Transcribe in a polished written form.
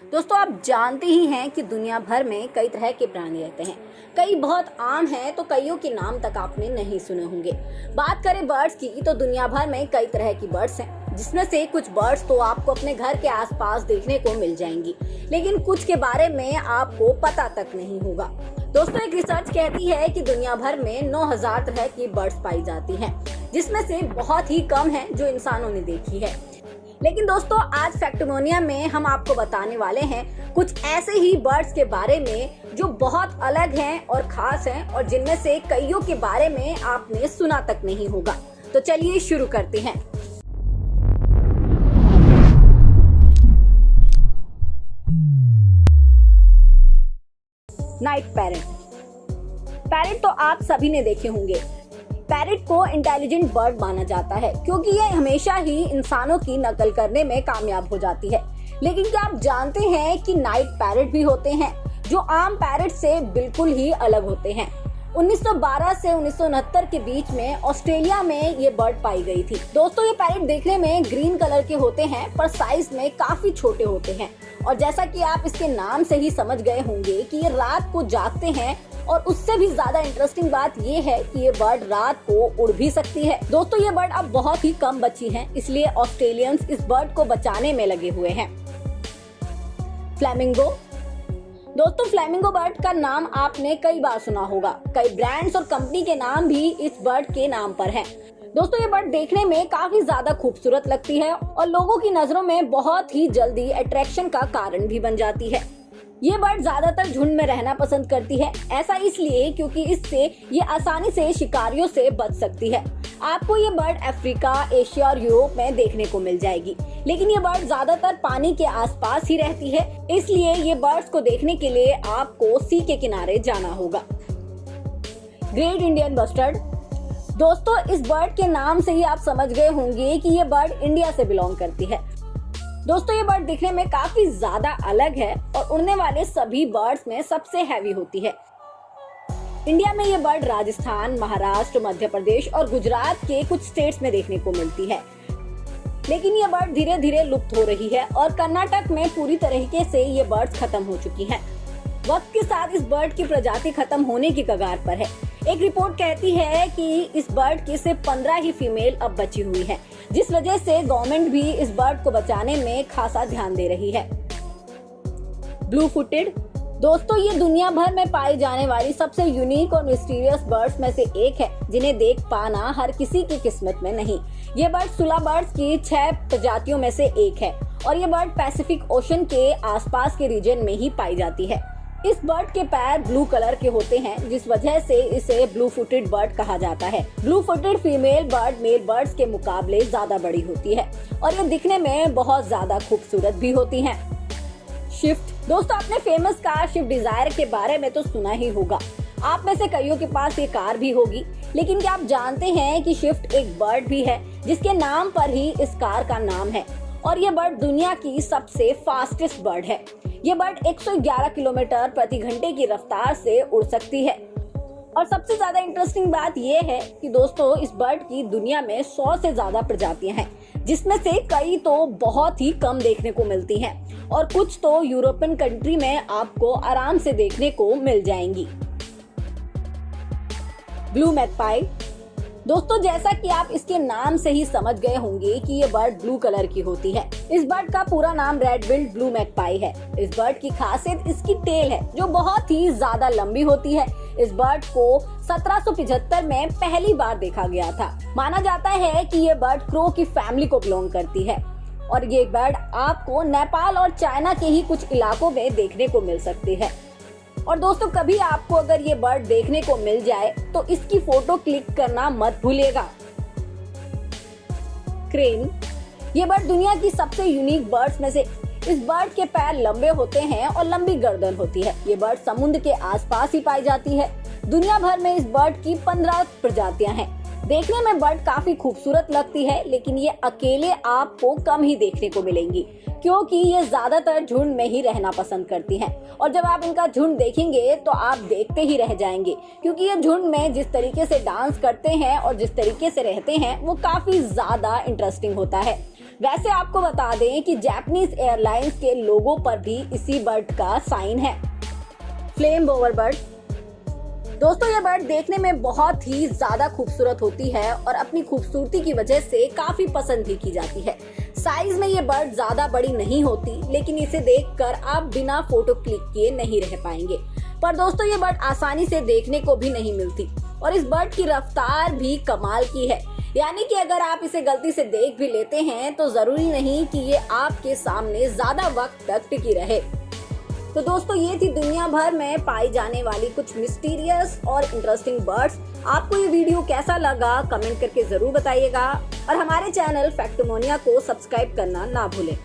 दोस्तों, आप जानते ही हैं कि दुनिया भर में कई तरह के प्राणी रहते हैं। कई बहुत आम हैं तो कईयों के नाम तक आपने नहीं सुने होंगे। बात करें बर्ड्स की तो दुनिया भर में कई तरह की बर्ड्स हैं, जिसमें से कुछ बर्ड्स तो आपको अपने घर के आसपास देखने को मिल जाएंगी, लेकिन कुछ के बारे में आपको पता तक नहीं होगा। दोस्तों, एक रिसर्च कहती है कि दुनिया भर में 9000 तरह की बर्ड्स पाई जाती हैं, जिसमें से बहुत ही कम है जो इंसानों ने देखी है। लेकिन दोस्तों, आज फैक्टोमोनिया में हम आपको बताने वाले हैं कुछ ऐसे ही बर्ड्स के बारे में जो बहुत अलग हैं और खास हैं, और जिनमें से कईयों के बारे में आपने सुना तक नहीं होगा। तो चलिए शुरू करते हैं। नाइट पैरेट तो आप सभी ने देखे होंगे। पैरेट को इंटेलिजेंट बर्ड माना जाता है क्योंकि यह हमेशा ही इंसानों की नकल करने में कामयाब हो जाती है। लेकिन क्या आप जानते हैं कि नाइट पैरेट भी होते हैं जो आम पैरेट से बिल्कुल ही अलग होते हैं। 1912 से 1969 के बीच में ऑस्ट्रेलिया में ये बर्ड पाई गई थी। दोस्तों, ये पैरेट देखने में ग्रीन कलर के होते हैं पर साइज में काफी छोटे होते हैं, और जैसा कि आप इसके नाम से ही समझ गए होंगे कि ये रात को जागते हैं। और उससे भी ज्यादा इंटरेस्टिंग बात ये है कि ये बर्ड रात को उड़ भी सकती है। दोस्तों, ये बर्ड अब बहुत ही कम बची हैं, इसलिए ऑस्ट्रेलियंस इस बर्ड को बचाने में लगे हुए हैं। फ्लेमिंगो। दोस्तों, फ्लेमिंगो बर्ड का नाम आपने कई बार सुना होगा। कई ब्रांड्स और कंपनी के नाम भी इस बर्ड के नाम पर हैं। दोस्तों, ये बर्ड देखने में काफी ज्यादा खूबसूरत लगती है और लोगों की नजरों में बहुत ही जल्दी अट्रैक्शन का कारण भी बन जाती है। ये बर्ड ज्यादातर झुंड में रहना पसंद करती है। ऐसा इसलिए क्योंकि इससे ये आसानी से शिकारियों से बच सकती है। आपको ये बर्ड अफ्रीका, एशिया और यूरोप में देखने को मिल जाएगी, लेकिन ये बर्ड ज्यादातर पानी के आसपास ही रहती है, इसलिए ये बर्ड्स को देखने के लिए आपको सी के किनारे जाना होगा। Great Indian bustard. दोस्तों, इस बर्ड के नाम से ही आप समझ गए होंगे कि ये बर्ड इंडिया से बिलोंग करती है। दोस्तों, ये बर्ड दिखने में काफी ज्यादा अलग है और उड़ने वाले सभी बर्ड्स में सबसे हैवी होती है। इंडिया में ये बर्ड राजस्थान, महाराष्ट्र, मध्य प्रदेश और गुजरात के कुछ स्टेट्स में देखने को मिलती है, लेकिन ये बर्ड धीरे धीरे लुप्त हो रही है और कर्नाटक में पूरी तरीके से ये बर्ड्स खत्म हो चुकी हैं। वक्त के साथ इस बर्ड की प्रजाति खत्म होने की कगार पर है। एक रिपोर्ट कहती है कि इस बर्ड की सिर्फ 15 ही फीमेल अब बची हुई है, जिस वजह से गवर्नमेंट भी इस बर्ड को बचाने में खासा ध्यान दे रही है। Blue footed. दोस्तों, ये दुनिया भर में पाई जाने वाली सबसे यूनिक और मिस्टीरियस बर्ड्स में से एक है, जिन्हें देख पाना हर किसी की किस्मत में नहीं। ये बर्ड सुला बर्ड्स की 6 प्रजातियों में से एक है और ये बर्ड पैसिफिक ओशन के आसपास के रीजन में ही पाई जाती है। इस बर्ड के पैर ब्लू कलर के होते हैं, जिस वजह से इसे ब्लू फुटेड बर्ड कहा जाता है। Blue footed female bird male birds के मुकाबले ज्यादा बड़ी होती है और ये दिखने में बहुत ज्यादा खूबसूरत भी होती हैं। शिफ्ट। दोस्तों, आपने फेमस कार शिफ्ट डिजायर के बारे में तो सुना ही होगा। आप में से कईयों के पास ये कार भी होगी, लेकिन क्या आप जानते हैं कि शिफ्ट एक बर्ड भी है जिसके नाम पर ही इस कार का नाम है, और ये बर्ड दुनिया की सबसे फास्टेस्ट बर्ड है। ये बर्ड 111 किलोमीटर प्रति घंटे की रफ्तार से उड़ सकती है। और सबसे ज्यादा इंटरेस्टिंग बात ये है कि दोस्तों, इस बर्ड की दुनिया में 100 से ज्यादा प्रजातियां हैं, जिसमें से कई तो बहुत ही कम देखने को मिलती हैं और कुछ तो यूरोपियन कंट्री में आपको आराम से देखने को मिल जाएंगी। Blue magpie. दोस्तों, जैसा कि आप इसके नाम से ही समझ गए होंगे कि ये बर्ड ब्लू कलर की होती है। इस बर्ड का पूरा नाम रेड बिल्ड ब्लू मैगपाई है। इस बर्ड की खासियत इसकी टेल है, जो बहुत ही ज्यादा लंबी होती है। इस बर्ड को 1775 में पहली बार देखा गया था। माना जाता है कि ये बर्ड क्रो की फैमिली को बिलोंग करती है और ये बर्ड आपको नेपाल और चाइना के ही कुछ इलाकों में देखने को मिल सकती है। और दोस्तों, कभी आपको अगर ये बर्ड देखने को मिल जाए तो इसकी फोटो क्लिक करना मत भूलिएगा। क्रेन। ये बर्ड दुनिया की सबसे यूनिक बर्ड्स में से। इस बर्ड के पैर लंबे होते हैं और लंबी गर्दन होती है। ये बर्ड समुद्र के आसपास ही पाई जाती है। दुनिया भर में इस बर्ड की 15 प्रजातियां हैं। देखने में बर्ड काफी खूबसूरत लगती है, लेकिन ये अकेले आपको कम ही देखने को मिलेंगी क्योंकि ये ज्यादातर झुंड में ही रहना पसंद करती हैं। और जब आप इनका झुंड देखेंगे तो आप देखते ही रह जाएंगे, क्योंकि ये झुंड में जिस तरीके से डांस करते हैं और जिस तरीके से रहते हैं वो काफी ज्यादा इंटरेस्टिंग होता है। वैसे आपको बता दें कि जापानीज एयरलाइंस के लोगो पर भी इसी बर्ड का साइन है, फ्लेम बोवर बर्ड। दोस्तों ये बर्ड देखने में बहुत ही ज्यादा खूबसूरत होती है और अपनी खूबसूरती की वजह से काफी पसंद भी की जाती है। साइज में ये बर्ड ज्यादा बड़ी नहीं होती, लेकिन इसे देखकर आप बिना फोटो क्लिक किए नहीं रह पाएंगे। पर दोस्तों ये बर्ड आसानी से देखने को भी नहीं मिलती और इस बर्ड की रफ्तार भी कमाल की है, यानी कि अगर आप इसे गलती से देख भी लेते हैं तो जरूरी नहीं कि ये आपके सामने ज्यादा वक्त तक टिकी रहे। तो दोस्तों ये थी दुनिया भर में पाई जाने वाली कुछ मिस्टीरियस और इंटरेस्टिंग बर्ड्स। आपको ये वीडियो कैसा लगा कमेंट करके जरूर बताइएगा और हमारे चैनल फैक्टमोनिया को सब्सक्राइब करना ना भूलें।